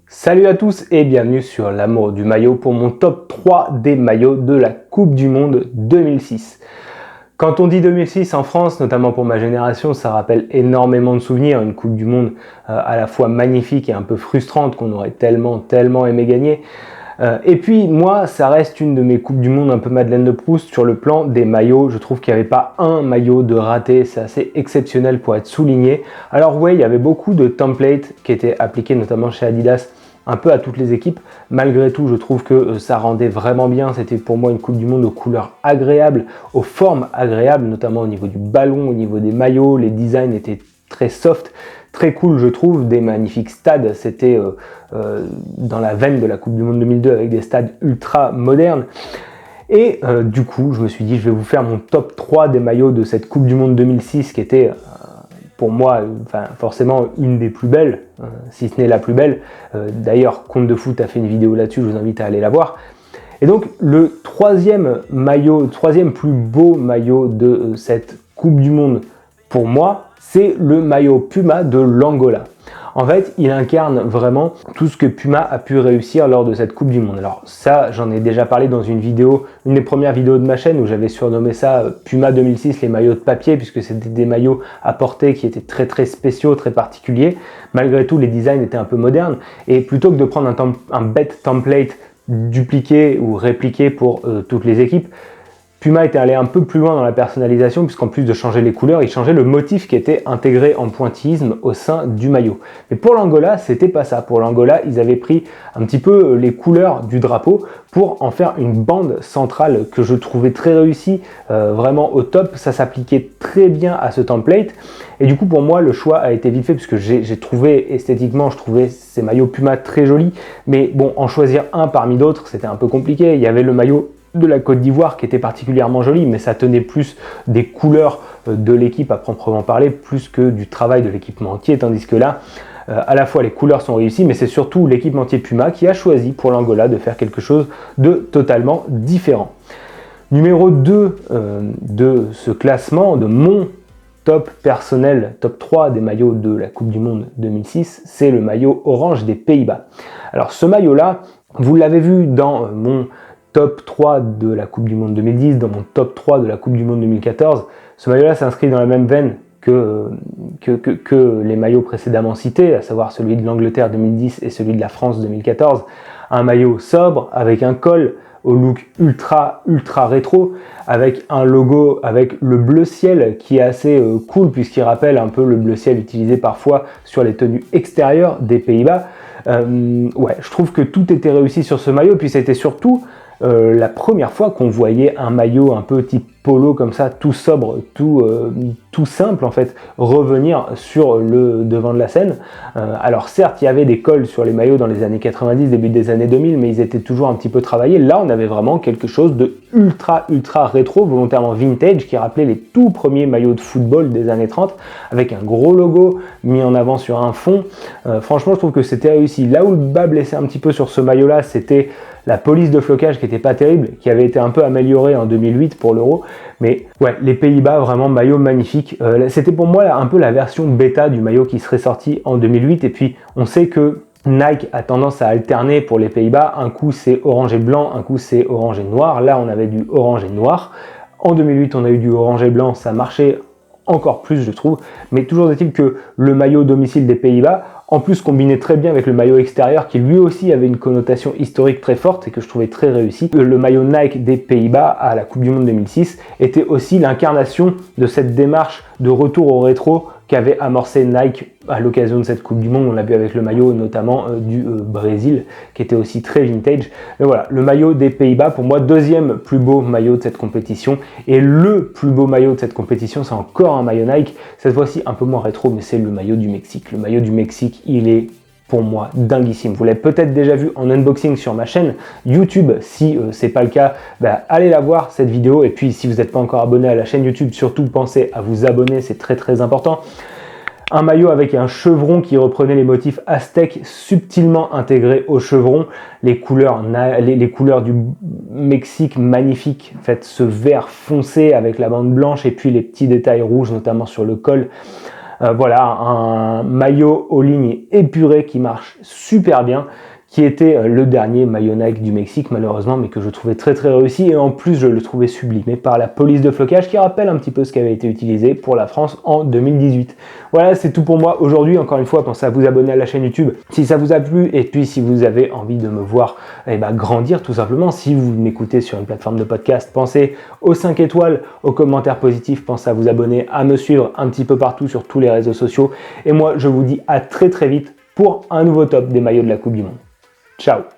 Salut à tous et bienvenue sur l'amour du maillot pour mon top 3 des maillots de la Coupe du Monde 2006. Quand on dit 2006 en France, notamment pour ma génération, ça rappelle énormément de souvenirs, une Coupe du Monde à la fois magnifique et un peu frustrante qu'on aurait tellement aimé gagner. Et puis moi, ça reste une de mes Coupes du Monde un peu Madeleine de Proust sur le plan des maillots. Je trouve qu'il n'y avait pas un maillot de raté, c'est assez exceptionnel pour être souligné. Alors ouais, il y avait beaucoup de templates qui étaient appliqués notamment chez Adidas, un peu à toutes les équipes. Malgré tout, je trouve que ça rendait vraiment bien. C'était pour moi une Coupe du Monde aux couleurs agréables, aux formes agréables, notamment au niveau du ballon, au niveau des maillots. Les designs étaient très soft, très cool, je trouve. Des magnifiques stades. C'était dans la veine de la Coupe du Monde 2002 avec des stades ultra modernes. Et du coup, je me suis dit, je vais vous faire mon top 3 des maillots de cette Coupe du Monde 2006 qui était pour moi, forcément une des plus belles, si ce n'est la plus belle. D'ailleurs, Compte de Foot a fait une vidéo là-dessus, je vous invite à aller la voir. Et donc, le troisième plus beau maillot de cette Coupe du Monde, pour moi, c'est le maillot Puma de l'Angola. En fait, il incarne vraiment tout ce que Puma a pu réussir lors de cette Coupe du Monde. Alors ça, j'en ai déjà parlé dans une vidéo, une des premières vidéos de ma chaîne où j'avais surnommé ça Puma 2006, les maillots de papier, puisque c'était des maillots à porter qui étaient très spéciaux, très particuliers. Malgré tout, les designs étaient un peu modernes. Et plutôt que de prendre un bête template dupliqué ou répliqué pour toutes les équipes, Puma était allé un peu plus loin dans la personnalisation puisqu'en plus de changer les couleurs, il changeait le motif qui était intégré en pointillisme au sein du maillot. Mais pour l'Angola, c'était pas ça. Pour l'Angola, ils avaient pris un petit peu les couleurs du drapeau pour en faire une bande centrale que je trouvais très réussie, vraiment au top. Ça s'appliquait très bien à ce template. Et du coup, pour moi, le choix a été vite fait puisque j'ai trouvé esthétiquement, je trouvais ces maillots Puma très jolis. Mais bon, en choisir un parmi d'autres, c'était un peu compliqué. Il y avait le maillot de la Côte d'Ivoire qui était particulièrement joli, mais ça tenait plus des couleurs de l'équipe à proprement parler, plus que du travail de l'équipementier, tandis que là, à la fois les couleurs sont réussies, mais c'est surtout l'équipementier Puma qui a choisi pour l'Angola de faire quelque chose de totalement différent. Numéro 2 de ce classement, de mon top personnel, top 3 des maillots de la Coupe du Monde 2006, c'est le maillot orange des Pays-Bas. Alors ce maillot-là, vous l'avez vu dans mon top 3 de la Coupe du Monde 2010, dans mon top 3 de la Coupe du Monde 2014. Ce maillot-là s'inscrit dans la même veine que les maillots précédemment cités, à savoir celui de l'Angleterre 2010 et celui de la France 2014. Un maillot sobre, avec un col au look ultra rétro, avec un logo avec le bleu ciel qui est assez cool puisqu'il rappelle un peu le bleu ciel utilisé parfois sur les tenues extérieures des Pays-Bas. Ouais, je trouve que tout était réussi sur ce maillot, puis c'était surtout la première fois qu'on voyait un maillot un peu type polo comme ça, tout sobre, tout simple en fait, revenir sur le devant de la scène. Alors certes, il y avait des cols sur les maillots dans les années 90, début des années 2000, mais ils étaient toujours un petit peu travaillés. Là, on avait vraiment quelque chose de ultra rétro, volontairement vintage, qui rappelait les tout premiers maillots de football des années 30, avec un gros logo mis en avant sur un fond. Franchement, je trouve que c'était réussi. Là où le bas blessait un petit peu sur ce maillot-là, c'était la police de flocage qui était pas terrible, qui avait été un peu améliorée en 2008 pour l'Euro. Mais ouais, les Pays-Bas, vraiment maillot magnifique. C'était pour moi un peu la version bêta du maillot qui serait sorti en 2008. Et puis, on sait que Nike a tendance à alterner pour les Pays-Bas. Un coup, c'est orange et blanc, un coup, c'est orange et noir. Là, on avait du orange et noir. En 2008, on a eu du orange et blanc. Ça marchait encore plus, je trouve. Mais toujours est-il que le maillot domicile des Pays-Bas, en plus combiné très bien avec le maillot extérieur qui lui aussi avait une connotation historique très forte et que je trouvais très réussi. Le maillot Nike des Pays-Bas à la Coupe du Monde 2006 était aussi l'incarnation de cette démarche de retour au rétro qu'avait amorcé Nike à l'occasion de cette Coupe du Monde. On l'a vu avec le maillot notamment du Brésil qui était aussi très vintage. Mais voilà, le maillot des Pays-Bas pour moi deuxième plus beau maillot de cette compétition, et le plus beau maillot de cette compétition c'est encore un maillot Nike, cette fois-ci un peu moins rétro, mais c'est le maillot du Mexique. Le maillot du Mexique, il est pour moi dinguissime. Vous l'avez peut-être déjà vu en unboxing sur ma chaîne YouTube. Si c'est pas le cas, allez la voir cette vidéo. Et puis si vous n'êtes pas encore abonné à la chaîne YouTube, surtout pensez à vous abonner, c'est très important. Un maillot avec un chevron qui reprenait les motifs aztèques subtilement intégrés au chevron, les couleurs du Mexique magnifiques, faites ce vert foncé avec la bande blanche et puis les petits détails rouges notamment sur le col. Voilà, un maillot aux lignes épurées qui marche super bien, qui était le dernier maillot Nike du Mexique malheureusement, mais que je trouvais très très réussi, et en plus je le trouvais sublimé par la police de flocage qui rappelle un petit peu ce qui avait été utilisé pour la France en 2018. Voilà, c'est tout pour moi aujourd'hui. Encore une fois, pensez à vous abonner à la chaîne YouTube si ça vous a plu, et puis si vous avez envie de me voir grandir tout simplement, si vous m'écoutez sur une plateforme de podcast, pensez aux 5 étoiles, aux commentaires positifs, pensez à vous abonner, à me suivre un petit peu partout sur tous les réseaux sociaux, et moi je vous dis à très très vite pour un nouveau top des maillots de la Coupe du Monde. Ciao.